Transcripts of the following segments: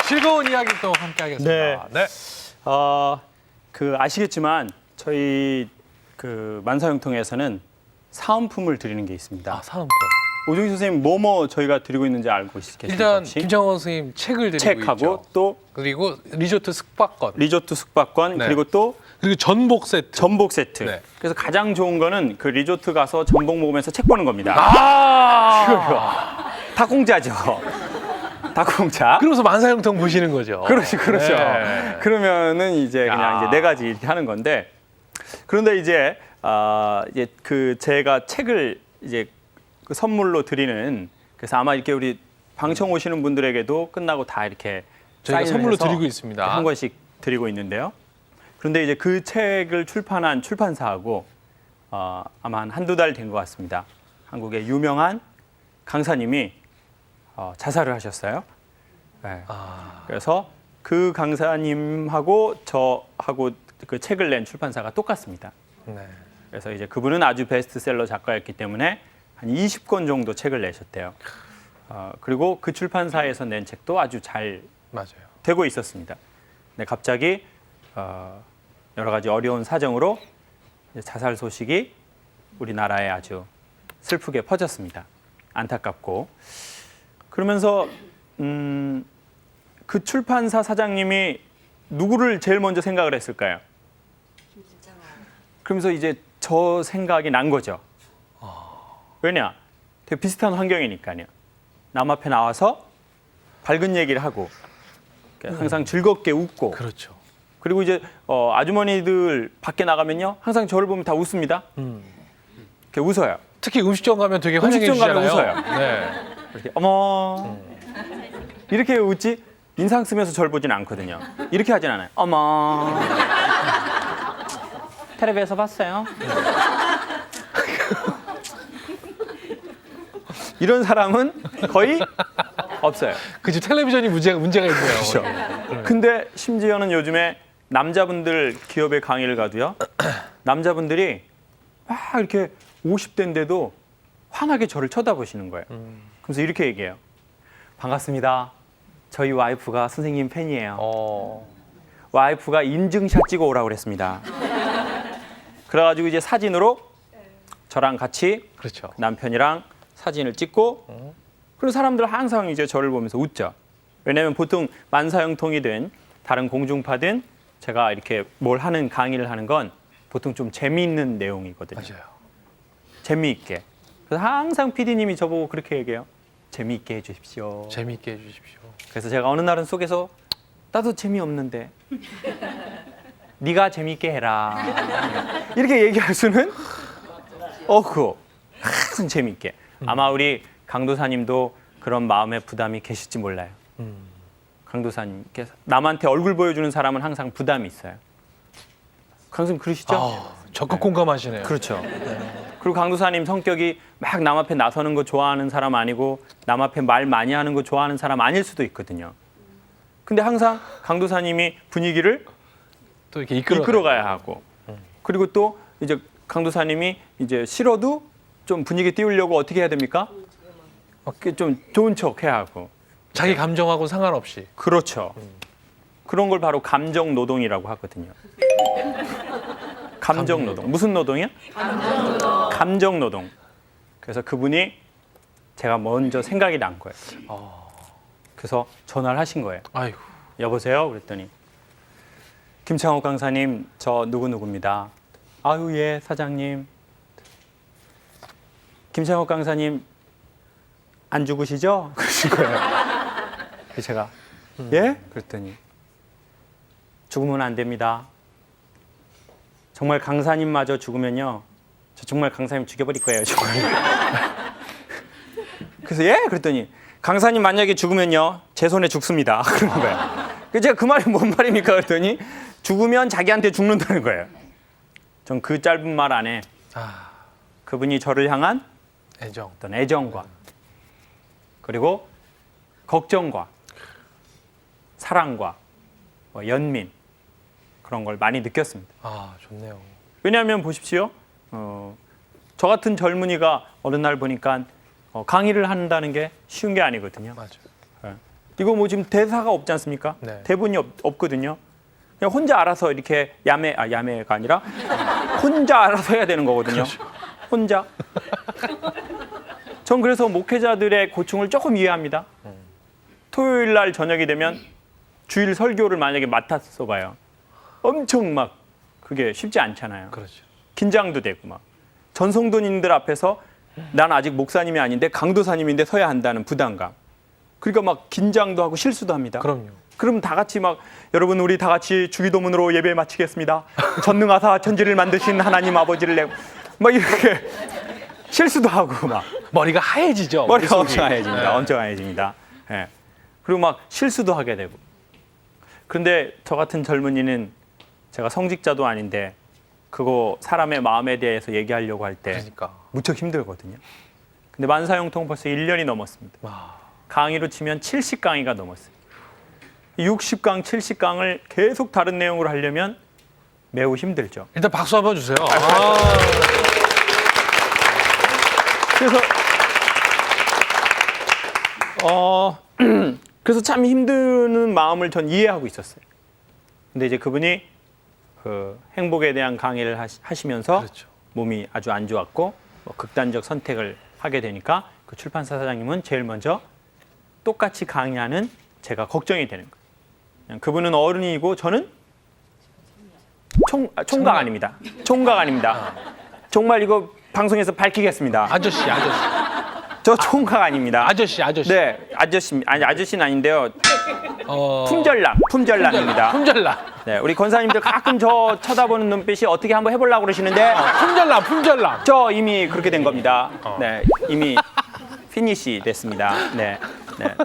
즐거운 이야기 또 함께 하겠습니다. 네. 아시겠지만 저희 만사형통에서는 사은품을 드리는 게 있습니다. 사은품. 오종희 선생님 뭐뭐 저희가 드리고 있는지 알고 계십니까? 일단 혹시? 김창원 선생님 책을 드리고 책하고 있죠. 또 그리고 리조트 숙박권. 리조트 숙박권 네. 그리고 또 그리고 전복 세트. 전복 세트. 네. 그래서 가장 좋은 거는 그 리조트 가서 전복 먹으면서 책 보는 겁니다. 다 공짜죠. 다 공짜. 그러면서 만사형통 보시는 거죠. 그렇죠. 네. 그러면은 이제 그냥 이제 네 가지 이렇게 하는 건데 그런데 이제 그 제가 책을 이제 그 선물로 드리는 그래서 아마 이렇게 우리 방청 오시는 분들에게도 끝나고 다 이렇게 저희가 사인을 선물로 해서 드리고 있습니다. 한 권씩 드리고 있는데요. 그런데 이제 그 책을 출판한 출판사하고 아마 한두 달 된 것 같습니다. 한국의 유명한 강사님이 자살을 하셨어요. 네. 그래서 그 강사님하고 저하고 그 책을 낸 출판사가 똑같습니다. 네. 그래서 이제 그분은 아주 베스트셀러 작가였기 때문에 한 20권 정도 책을 내셨대요. 그리고 그 출판사에서 낸 책도 아주 잘 맞아요. 되고 있었습니다. 근데 갑자기 여러 가지 어려운 사정으로 이제 자살 소식이 우리나라에 아주 슬프게 퍼졌습니다. 안타깝고 그러면서 그 출판사 사장님이 누구를 제일 먼저 생각을 했을까요? 그러면서 이제 저 생각이 난 거죠. 왜냐? 되게 비슷한 환경이니까요. 남 앞에 나와서 밝은 얘기를 하고 항상 즐겁게 웃고 그렇죠. 그리고 이제 아주머니들 밖에 나가면요 항상 저를 보면 다 웃습니다. 이렇게 웃어요. 특히 음식점 가면 되게 환영해 음식점 가면 주잖아요. 웃어요. 네. 이렇게 어머 이렇게 웃지 인상 쓰면서 저를 보진 않거든요. 이렇게 하진 않아요. 어머 텔레비에서 봤어요. 이런 사람은 거의 없어요. 그죠. 텔레비전이 문제가 있네요. 그렇죠. 근데 심지어는 요즘에 남자분들 기업에 강의를 가도요. 남자분들이 막 이렇게 50대인데도 환하게 저를 쳐다보시는 거예요. 그래서 이렇게 얘기해요. 반갑습니다. 저희 와이프가 선생님 팬이에요. 와이프가 인증샷 찍어 오라고 그랬습니다. 그래가지고 이제 사진으로 저랑 같이 그렇죠. 남편이랑 사진을 찍고 그리고 사람들 항상 이제 저를 보면서 웃죠. 왜냐하면 보통 만사형통이든 다른 공중파든 제가 이렇게 뭘 하는 강의를 하는 건 보통 좀 재미있는 내용이거든요. 맞아요. 재미있게. 그래서 항상 PD님이 저보고 그렇게 얘기해요. 재미있게 해주십시오. 재미있게 해주십시오. 그래서 제가 어느 날은 속에서 나도 재미없는데 네가 재미있게 해라. 이렇게 얘기할 수는 없고 항상 재미있게. 아마 우리 강도사님도 그런 마음의 부담이 계실지 몰라요. 강도사님께서 남한테 얼굴 보여주는 사람은 항상 부담이 있어요. 강도사님 그러시죠? 적극 공감하시네요. 그렇죠. 그리고 강도사님 성격이 막 남 앞에 나서는 거 좋아하는 사람 아니고 남 앞에 말 많이 하는 거 좋아하는 사람 아닐 수도 있거든요. 근데 항상 강도사님이 분위기를 또 이렇게 이끌어가야 하고 그리고 또 이제 강도사님이 이제 싫어도 좀 분위기 띄우려고 어떻게 해야 됩니까? 좀 좋은 척 해야 하고. 자기 감정하고 상관없이. 그렇죠. 그런 걸 바로 감정 노동이라고 하거든요. 감정 노동. 무슨 노동이요? 감정 노동. 그래서 그분이 제가 먼저 생각이 난 거예요. 그래서 전화를 하신 거예요. 아이고. 여보세요? 그랬더니 김창옥 강사님, 저 누구누구입니다. 아유, 예, 사장님. 김창옥 강사님 안 죽으시죠? 그러신 거예요. 그래서 제가 예? 그랬더니 죽으면 안 됩니다. 정말 강사님마저 죽으면요. 저 정말 강사님 죽여버릴 거예요. 정말. 그래서 예? 그랬더니 강사님 만약에 죽으면요. 제 손에 죽습니다. 그러는 거예요. 그래서 제가 그 말이 뭔 말입니까? 그랬더니 죽으면 자기한테 죽는다는 거예요. 전 그 짧은 말 안에 그분이 저를 향한 애정. 어떤 애정과 그리고 걱정과 사랑과 연민 그런 걸 많이 느꼈습니다. 좋네요. 왜냐하면 보십시오. 저 같은 젊은이가 어느 날 보니까 강의를 한다는 게 쉬운 게 아니거든요. 맞아요. 이거 뭐 지금 대사가 없지 않습니까? 네. 대본이 없거든요. 그냥 혼자 알아서 이렇게 야매가 아니라 혼자 알아서 해야 되는 거거든요. 그렇죠. 혼자. 전 그래서 목회자들의 고충을 조금 이해합니다. 토요일 날 저녁이 되면 주일 설교를 만약에 맡았어 봐요. 엄청 막 그게 쉽지 않잖아요. 그렇죠. 긴장도 되고 막 전성도님들 앞에서 난 아직 목사님이 아닌데 강도사님인데 서야 한다는 부담감. 그러니까 막 긴장도 하고 실수도 합니다. 그럼요. 그럼 다 같이 막 여러분 우리 다 같이 주기도문으로 예배 마치겠습니다. 전능하사 천지를 만드신 하나님 아버지를 내고 막 이렇게 실수도 하고 막 머리가 하얘지죠. 머리가 머릿속이. 엄청 하얘집니다. 네. 엄청 하얘집니다. 예. 그리고 막 실수도 하게 되고. 그런데 저 같은 젊은이는 제가 성직자도 아닌데 그거 사람의 마음에 대해서 얘기하려고 할 때 그러니까. 무척 힘들거든요. 근데 만사형통 벌써 1년이 넘었습니다. 와. 강의로 치면 70강의가 넘었어요. 60강, 70강을 계속 다른 내용으로 하려면 매우 힘들죠. 일단 박수 한번 주세요. 그래서 그래서 참 힘드는 마음을 전 이해하고 있었어요. 근데 이제 그분이 그 행복에 대한 강의를 하시면서 그렇죠. 몸이 아주 안 좋았고 뭐 극단적 선택을 하게 되니까 그 출판사 사장님은 제일 먼저 똑같이 강의하는 제가 걱정이 되는 거예요. 그냥 그분은 어른이고 저는 총각 아닙니다. 총각 아닙니다. 정말 이거 방송에서 밝히겠습니다. 아저씨. 저 총각 아닙니다. 아저씨. 네, 아저씨는 아닌데요. 어... 품절남입니다. 품절남. 네, 우리 권사님들 가끔 저 쳐다보는 눈빛이 어떻게 한번 해보려고 그러시는데 품절남. 저 이미 그렇게 된 겁니다. 네, 이미 피니시 됐습니다. 네,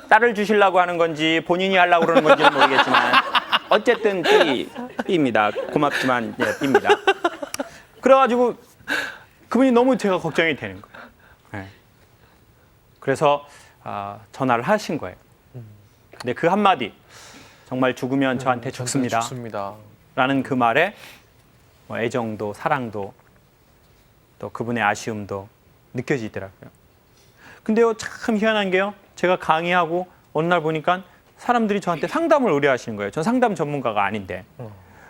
딸을 주시려고 하는 건지 본인이 하려고 그러는 건지는 모르겠지만 어쨌든 B입니다. 고맙지만 B입니다. 그래가지고 그분이 너무 제가 걱정이 되는 거예요. 네. 그래서 전화를 하신 거예요. 근데 그 한마디 정말 죽으면 저한테 죽습니다. 라는 그 말에 뭐 애정도 사랑도 또 그분의 아쉬움도 느껴지더라고요. 근데요 참 희한한 게요. 제가 강의하고 어느 날 보니까 사람들이 저한테 상담을 의뢰하시는 거예요. 전 상담 전문가가 아닌데.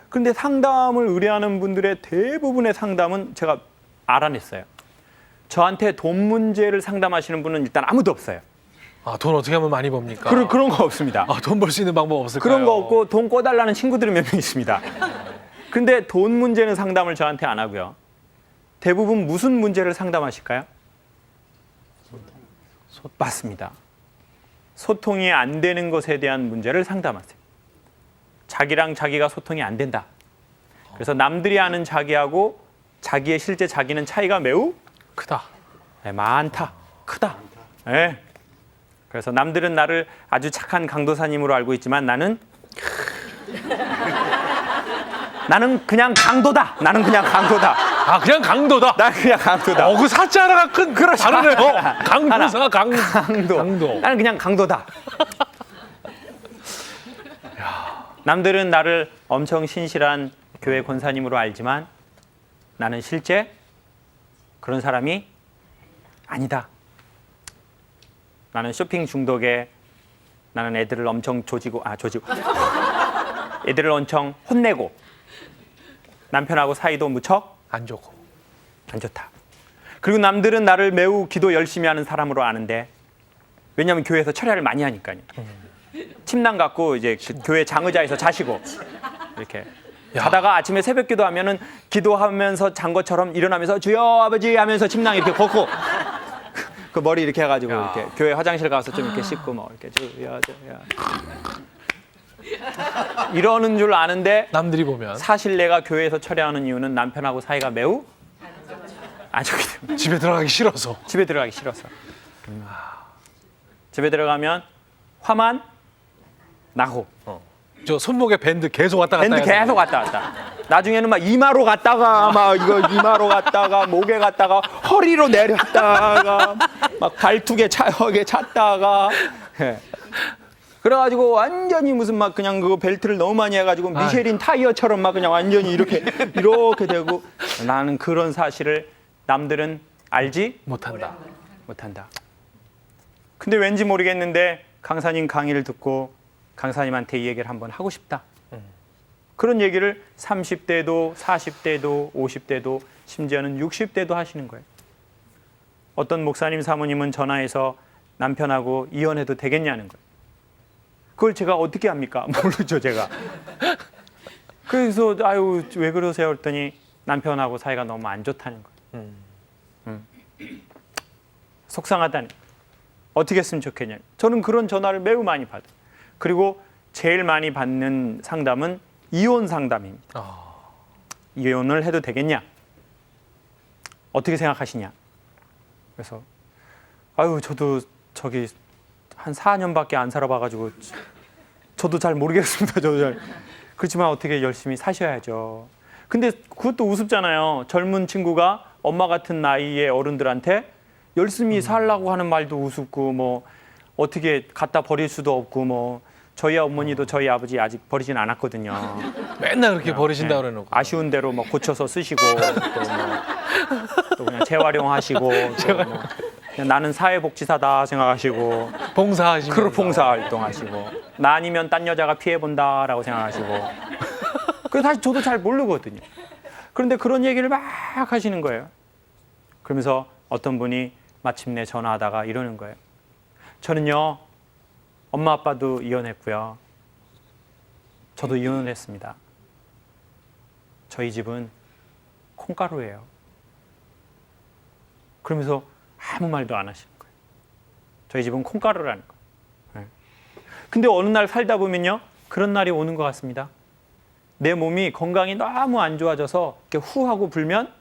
그런데 상담을 의뢰하는 분들의 대부분의 상담은 제가 알아냈어요. 저한테 돈 문제를 상담하시는 분은 일단 아무도 없어요. 돈 어떻게 하면 많이 법니까? 그런 거 없습니다. 돈 벌 수 있는 방법 없을까요? 그런 거 없고 돈 꿔달라는 친구들은 몇 명 있습니다. 근데 돈 문제는 상담을 저한테 안 하고요. 대부분 무슨 문제를 상담하실까요? 맞습니다. 소통이 안 되는 것에 대한 문제를 상담하세요. 자기랑 자기가 소통이 안 된다. 그래서 남들이 아는 자기하고 자기의 실제 자기는 차이가 매우 크다. 네, 많다. 크다. 네. 그래서 남들은 나를 아주 착한 강도사님으로 알고 있지만 나는 그냥 강도다. 나는 그냥 강도다. 그냥 강도다. 나는 그냥 강도다. 그 사자 하나가 큰 다르네요. 강도사 강도. 나는 그냥 강도다. 남들은 나를 엄청 신실한 교회 권사님으로 알지만 나는 실제 그런 사람이 아니다. 나는 쇼핑 중독에 나는 애들을 엄청 조지고 애들을 엄청 혼내고 남편하고 사이도 무척 안 좋고 안 좋다. 그리고 남들은 나를 매우 기도 열심히 하는 사람으로 아는데 왜냐하면 교회에서 철야를 많이 하니까요. 침낭 갖고 이제 그 교회 장의자에서 자시고 이렇게 자다가 아침에 새벽 기도하면은 기도하면서 잔 것처럼 일어나면서 주여 아버지 하면서 침낭 이렇게 걷고 그 머리 이렇게 해가지고 이렇게 교회 화장실 가서 좀 이렇게 씻고 뭐 이렇게 주여 이러는 줄 아는데 남들이 보면 사실 내가 교회에서 철야하는 이유는 남편하고 사이가 매우 안 좋기 때문에 집에 들어가기 싫어서. 집에 들어가기 싫어서 집에 들어가면 화만 나고 저 손목에 밴드 계속 왔다 갔다. 밴드 계속 왔다 갔다. 나중에는 막 이마로 갔다가 막 이거 이마로 갔다가 목에 갔다가 허리로 내렸다가 막 발툭에 벽에 찼다가 그래가지고 완전히 무슨 막 그냥 그 벨트를 너무 많이 해가지고 미쉐린 타이어처럼 막 그냥 완전히 이렇게 되고 나는 그런 사실을 남들은 알지 못한다. 근데 왠지 모르겠는데 강사님 강의를 듣고 강사님한테 이 얘기를 한번 하고 싶다. 그런 얘기를 30대도 40대도 50대도 심지어는 60대도 하시는 거예요. 어떤 목사님 사모님은 전화해서 남편하고 이혼해도 되겠냐는 거예요. 그걸 제가 어떻게 합니까? 모르죠, 제가. 그래서 아유 왜 그러세요? 했더니 남편하고 사이가 너무 안 좋다는 거예요. 속상하다니. 어떻게 했으면 좋겠냐. 저는 그런 전화를 매우 많이 받아요. 그리고 제일 많이 받는 상담은 이혼 상담입니다. 이혼을 해도 되겠냐? 어떻게 생각하시냐? 그래서 아유 저도 저기 한 4년밖에 안 살아봐가지고 저도 잘 모르겠습니다. 저도 잘. 그렇지만 어떻게 열심히 사셔야죠. 근데 그것도 우습잖아요. 젊은 친구가 엄마 같은 나이의 어른들한테 열심히 살라고 하는 말도 우습고 뭐 어떻게 갖다 버릴 수도 없고 뭐 저희 어머니도 저희 아버지 아직 버리진 않았거든요. 맨날 그렇게 버리신다 네. 그래놓고. 아쉬운 대로 뭐 고쳐서 쓰시고 또 그냥 재활용하시고 또 뭐 그냥 나는 사회복지사다 생각하시고 봉사하시면. 그룹 봉사활동하시고 나 아니면 딴 여자가 피해본다라고 생각하시고 그 사실 저도 잘 모르거든요. 그런데 그런 얘기를 막 하시는 거예요. 그러면서 어떤 분이 마침내 전화하다가 이러는 거예요. 저는요 엄마 아빠도 이혼했고요. 저도 이혼을 했습니다. 저희 집은 콩가루예요. 그러면서 아무 말도 안 하시는 거예요. 저희 집은 콩가루라는 거예요. 근데 어느 날 살다 보면요 그런 날이 오는 것 같습니다. 내 몸이 건강이 너무 안 좋아져서 이렇게 후하고 불면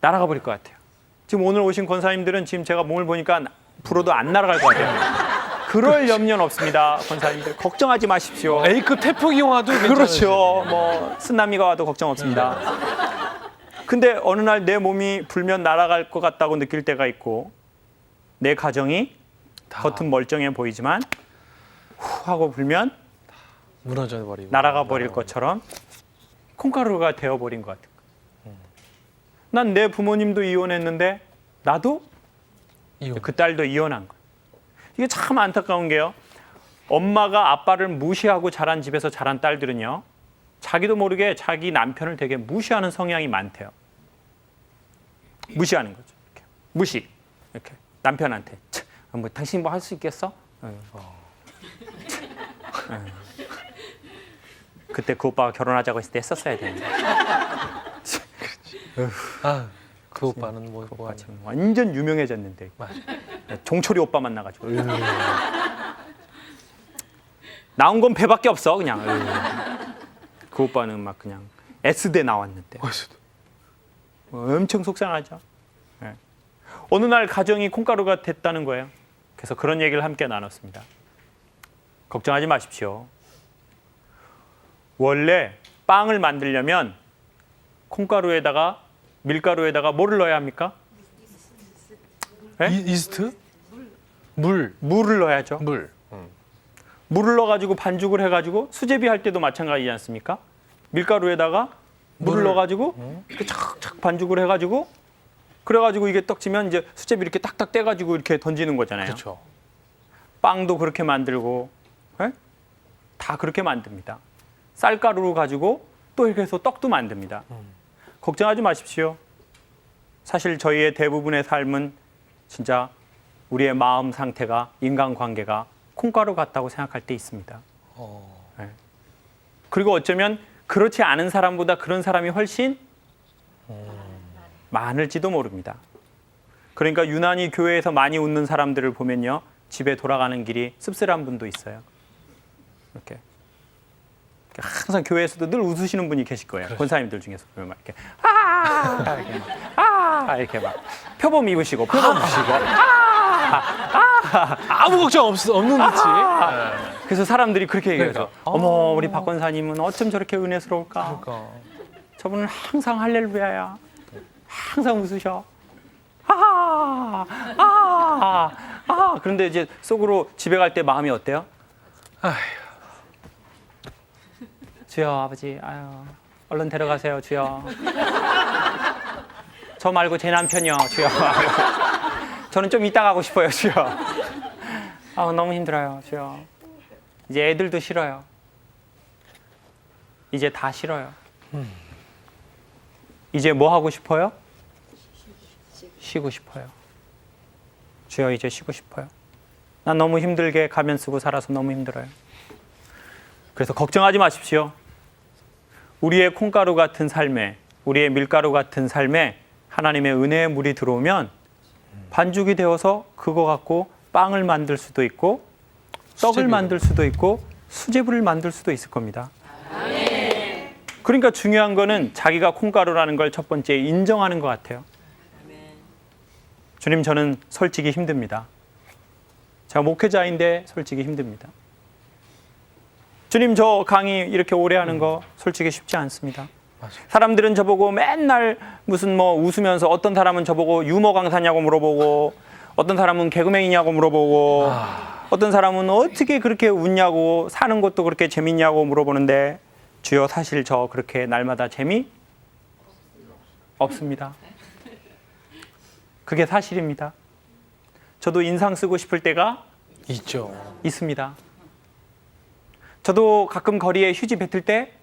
날아가 버릴 것 같아요. 지금 오늘 오신 권사님들은 지금 제가 몸을 보니까 불어도 안 날아갈 것 같아요. 그럴 염려는 없습니다. 권사님들 걱정하지 마십시오. A급 태풍이 와도 괜찮으세요. 그렇죠. 뭐 쓰나미가 와도 걱정 없습니다. 근데 어느 날 내 몸이 불면 날아갈 것 같다고 느낄 때가 있고 내 가정이 겉은 멀쩡해 보이지만 후 하고 불면 무너져 버리고 날아가 버릴 것처럼 콩가루가 되어버린 것 같은 거예요. 난 내 부모님도 이혼했는데 나도 이혼. 그 딸도 이혼한 거예요. 이게 참 안타까운 게요. 엄마가 아빠를 무시하고 자란 집에서 자란 딸들은요. 자기도 모르게 자기 남편을 되게 무시하는 성향이 많대요. 무시하는 거죠. 이렇게. 무시. 이렇게 남편한테 뭐 당신 뭐 할 수 있겠어? 그때 그 오빠가 결혼하자고 했을 때 했었어야 되는데. 그 오빠는 뭐 오빠 지금 완전 유명해졌는데. 맞아. 종철이 오빠 만나가지고. 나온 건 배밖에 없어 그냥. 그 오빠는 막 그냥 S대 나왔는데. 엄청 속상하죠. 네. 어느 날 가정이 콩가루가 됐다는 거예요. 그래서 그런 얘기를 함께 나눴습니다. 걱정하지 마십시오. 원래 빵을 만들려면 콩가루에다가 밀가루에다가 뭐를 넣어야 합니까? 네? 이스트? 물. 물을 넣어야죠. 물. 물을 넣어가지고 반죽을 해가지고 수제비 할 때도 마찬가지지 않습니까? 밀가루에다가 물을 넣어가지고 이렇게 착착 반죽을 해가지고 그래가지고 이게 떡지면 이제 수제비 이렇게 딱딱 떼가지고 이렇게 던지는 거잖아요. 그렇죠. 빵도 그렇게 만들고 에? 다 그렇게 만듭니다. 쌀가루로 가지고 또 이렇게 해서 떡도 만듭니다. 걱정하지 마십시오. 사실 저희의 대부분의 삶은 진짜 우리의 마음 상태가 인간관계가 콩가루 같다고 생각할 때 있습니다. 네. 그리고 어쩌면 그렇지 않은 사람보다 그런 사람이 훨씬 많을지도 모릅니다. 그러니까 유난히 교회에서 많이 웃는 사람들을 보면요. 집에 돌아가는 길이 씁쓸한 분도 있어요. 이렇게 항상 교회에서도 늘 웃으시는 분이 계실 거예요. 그렇죠. 권사님들 중에서 보면 막 이렇게 이렇게 막 표범 입으시고 아무 걱정 없는 듯이. 그래서 사람들이 그렇게 얘기해요. 그러니까. 어머 우리 박 권사님은 어쩜 저렇게 은혜스러울까. 그러니까. 저분은 항상 할렐루야야. 항상 웃으셔. 그런데 이제 속으로 집에 갈 때 마음이 어때요? 아휴. 주여 아버지, 얼른 데려가세요 주여. 저 말고 제 남편이요 주여. 저는 좀 이따 가고 싶어요 주여. 너무 힘들어요, 주여. 이제 애들도 싫어요. 이제 다 싫어요. 이제 뭐 하고 싶어요? 쉬고 싶어요. 주여, 이제 쉬고 싶어요. 난 너무 힘들게 가면 쓰고 살아서 너무 힘들어요. 그래서 걱정하지 마십시오. 우리의 콩가루 같은 삶에, 우리의 밀가루 같은 삶에 하나님의 은혜의 물이 들어오면 반죽이 되어서 그거 갖고 빵을 만들 수도 있고 떡을 만들 수도 있고 수제부를 만들 수도 있을 겁니다. 그러니까 중요한 거는 자기가 콩가루라는 걸 첫 번째 인정하는 것 같아요. 주님, 저는 솔직히 힘듭니다. 제가 목회자인데 솔직히 힘듭니다. 주님, 저 강의 이렇게 오래 하는 거 솔직히 쉽지 않습니다. 맞아요. 사람들은 저보고 맨날 무슨 뭐 웃으면서, 어떤 사람은 저보고 유머 강사냐고 물어보고, 어떤 사람은 개그맨이냐고 물어보고, 어떤 사람은 어떻게 그렇게 웃냐고, 사는 것도 그렇게 재밌냐고 물어보는데, 주여, 사실 저 그렇게 날마다 재미 없습니다. 그게 사실입니다. 저도 인상 쓰고 싶을 때가 있죠. 있습니다. 저도 가끔 거리에 휴지 뱉을 때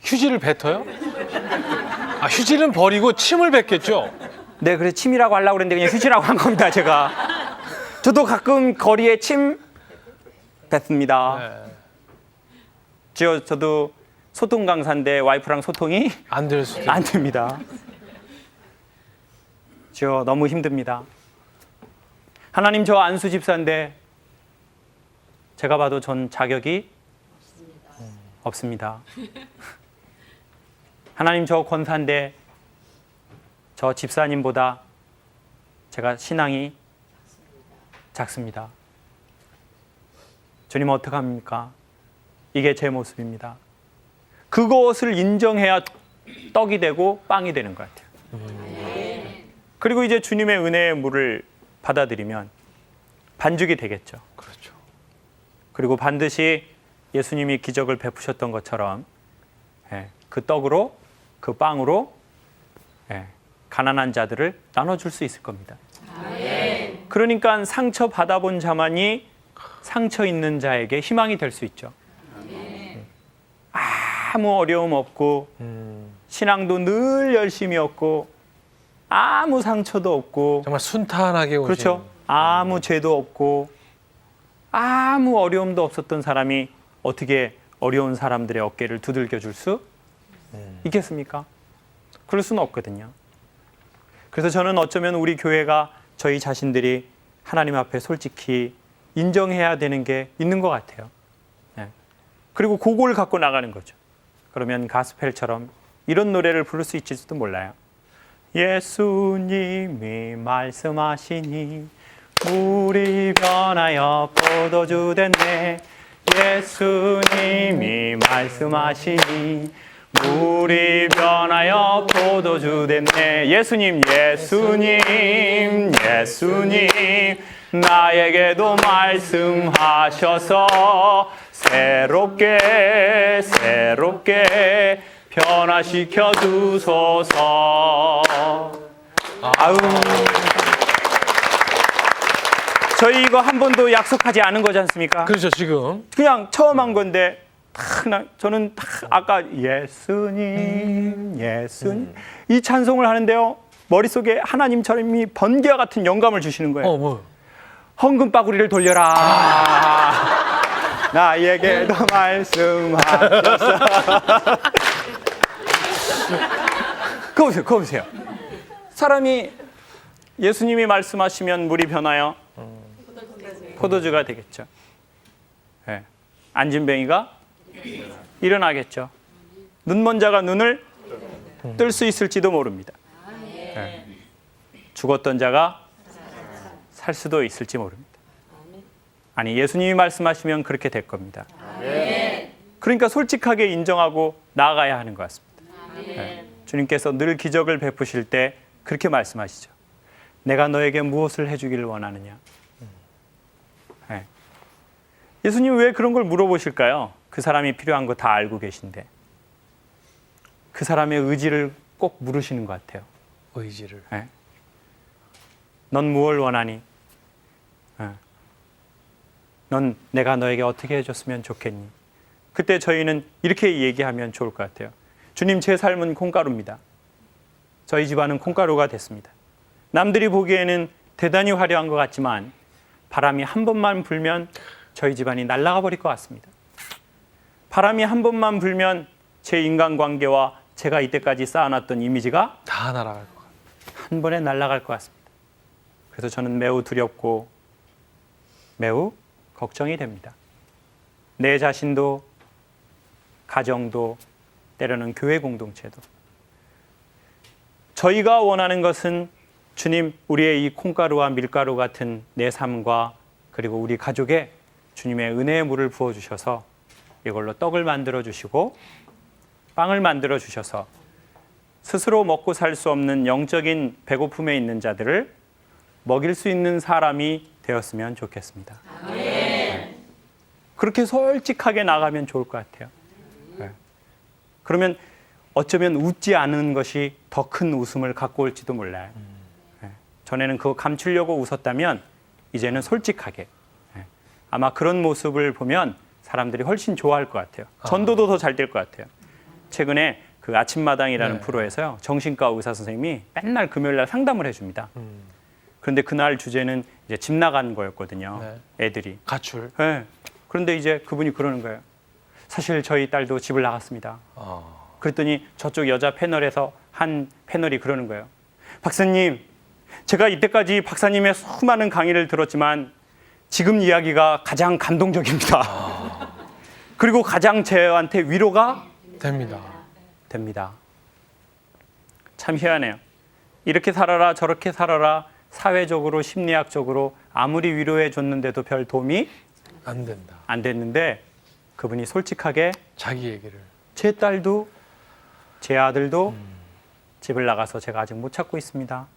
휴지를 뱉어요? 아, 휴지는 버리고 침을 뱉겠죠? 네, 그래서 침이라고 하려고 그랬는데 그냥 휴지라고 한 겁니다, 제가. 저도 가끔 거리에 침 뱉습니다. 네. 저도 소통 강사인데 와이프랑 소통이 안 될 수도 안 됩니다. 너무 힘듭니다. 하나님, 저 안수 집사인데 제가 봐도 전 자격이 없습니다. 하나님, 저 권사인데 저 집사님보다 제가 신앙이 작습니다. 주님, 어떡합니까? 이게 제 모습입니다. 그것을 인정해야 떡이 되고 빵이 되는 것 같아요. 그리고 이제 주님의 은혜의 물을 받아들이면 반죽이 되겠죠. 그렇죠. 그리고 반드시 예수님이 기적을 베푸셨던 것처럼 그 떡으로, 그 빵으로 가난한 자들을 나눠줄 수 있을 겁니다. 그러니까 상처 받아본 자만이 상처 있는 자에게 희망이 될 수 있죠. 아무 어려움 없고 신앙도 늘 열심히 없고 아무 상처도 없고, 정말 순탄하게 오신. 그렇죠. 아무 죄도 없고 아무 어려움도 없었던 사람이 어떻게 어려운 사람들의 어깨를 두들겨 줄 수 있겠습니까? 그럴 수는 없거든요. 그래서 저는 어쩌면 우리 교회가 저희 자신들이 하나님 앞에 솔직히 인정해야 되는 게 있는 것 같아요. 그리고 그걸 갖고 나가는 거죠. 그러면 가스펠처럼 이런 노래를 부를 수 있을지도 몰라요. 예수님이 말씀하시니 물이 변하여 포도주 됐네. 예수님이 말씀하시니 물이 변하여 포도주 됐네. 예수님, 예수님, 예수님, 나에게도 말씀하셔서 새롭게 새롭게 변화시켜 주소서. 아우, 저희 이거 한 번도 약속하지 않은 거지 않습니까? 그렇죠, 지금. 그냥 처음 한 건데 저는 아까 예수님, 예수님 이 찬송을 하는데요, 머릿속에 하나님처럼이 번개와 같은 영감을 주시는 거예요. 뭐. 헌금바구리를 돌려라. 나에게도 말씀하셔서. 그거 보세요. 사람이 예수님이 말씀하시면 물이 변하여 포도주가 되겠죠. 네. 안진뱅이가 일어나겠죠. 눈먼 자가 눈을 뜰 수 있을지도 모릅니다. 네. 죽었던 자가 살 수도 있을지 모릅니다. 아니, 예수님이 말씀하시면 그렇게 될 겁니다. 그러니까 솔직하게 인정하고 나아가야 하는 것 같습니다. 네. 주님께서 늘 기적을 베푸실 때 그렇게 말씀하시죠. 내가 너에게 무엇을 해주기를 원하느냐. 네. 예수님 왜 그런 걸 물어보실까요? 그 사람이 필요한 거 다 알고 계신데. 그 사람의 의지를 꼭 물으시는 것 같아요. 의지를. 네. 넌 무엇을 원하니? 넌 내가 너에게 어떻게 해줬으면 좋겠니? 그때 저희는 이렇게 얘기하면 좋을 것 같아요. 주님, 제 삶은 콩가루입니다. 저희 집안은 콩가루가 됐습니다. 남들이 보기에는 대단히 화려한 것 같지만 바람이 한 번만 불면 저희 집안이 날아가 버릴 것 같습니다. 바람이 한 번만 불면 제 인간관계와 제가 이때까지 쌓아놨던 이미지가 다 날아갈 것 같아요. 한 번에 날아갈 것 같습니다. 그래서 저는 매우 두렵고 매우 걱정이 됩니다. 내 자신도, 가정도, 때로는 교회 공동체도. 저희가 원하는 것은 주님, 우리의 이 콩가루와 밀가루 같은 내 삶과 그리고 우리 가족에 주님의 은혜의 물을 부어주셔서 이걸로 떡을 만들어 주시고 빵을 만들어 주셔서 스스로 먹고 살 수 없는 영적인 배고픔에 있는 자들을 먹일 수 있는 사람이 되었으면 좋겠습니다. 네. 그렇게 솔직하게 나가면 좋을 것 같아요. 네. 그러면 어쩌면 웃지 않은 것이 더 큰 웃음을 갖고 올지도 몰라요. 네. 전에는 그거 감추려고 웃었다면 이제는 솔직하게. 네. 아마 그런 모습을 보면 사람들이 훨씬 좋아할 것 같아요. 전도도 더 잘 될 것 같아요. 최근에 그 아침마당이라는 네. 프로에서요, 정신과 의사 선생님이 맨날 금요일 날 상담을 해줍니다. 그런데 그날 주제는 이제 집 나간 거였거든요. 네. 애들이. 가출. 네. 그런데 이제 그분이 그러는 거예요. 사실 저희 딸도 집을 나갔습니다. 그랬더니 저쪽 여자 패널에서 한 패널이 그러는 거예요. 박사님, 제가 이때까지 박사님의 수많은 강의를 들었지만 지금 이야기가 가장 감동적입니다. 그리고 가장 저한테 위로가 됩니다. 참 희한해요. 이렇게 살아라 저렇게 살아라 사회적으로 심리학적으로 아무리 위로해 줬는데도 별 도움이 안 된다. 안 됐는데 그분이 솔직하게 자기 얘기를. 제 딸도 제 아들도 집을 나가서 제가 아직 못 찾고 있습니다.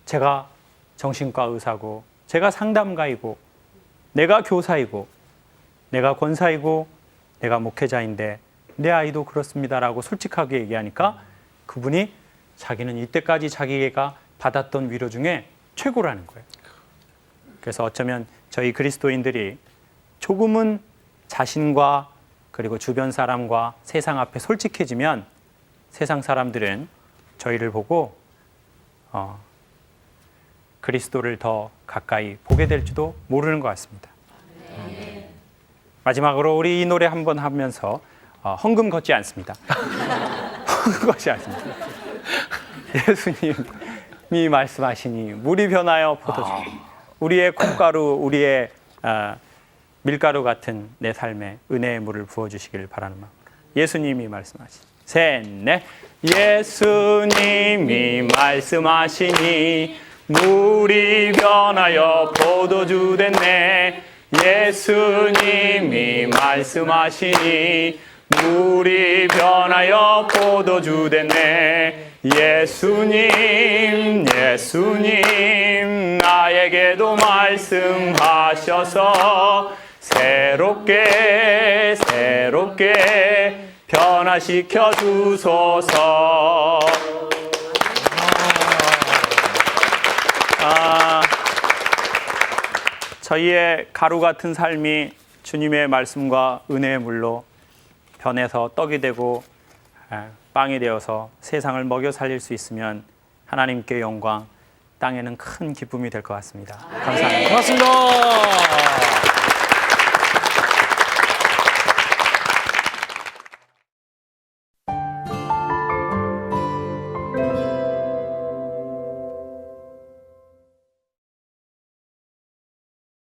제가 정신과 의사고 제가 상담가이고 내가 교사이고 내가 권사이고 내가 목회자인데 내 아이도 그렇습니다라고 솔직하게 얘기하니까 그분이 자기는 이때까지 자기가 받았던 위로 중에 최고라는 거예요. 그래서 어쩌면 저희 그리스도인들이 조금은 자신과 그리고 주변 사람과 세상 앞에 솔직해지면 세상 사람들은 저희를 보고 그리스도를 더 가까이 보게 될지도 모르는 것 같습니다. 마지막으로 우리 이 노래 한번 하면서 헌금 걷지 않습니다. 헌금 걷지 않습니다. 예수님이 말씀하시니 물이 변하여 포도주. 우리의 콩가루, 우리의 밀가루 같은 내 삶에 은혜의 물을 부어주시길 바라는 마음. 예수님이 말씀하시니 셋, 넷. 예수님이 말씀하시니 물이 변하여 포도주 됐네. 예수님이 말씀하시니 물이 변하여 포도주 됐네. 예수님 나에게도 말씀하셔서 새롭게 변화시켜 주소서. 저희의 가루 같은 삶이 주님의 말씀과 은혜의 물로 변해서 떡이 되고 빵이 되어서 세상을 먹여 살릴 수 있으면 하나님께 영광, 땅에는 큰 기쁨이 될 것 같습니다. 감사합니다. 고맙습니다.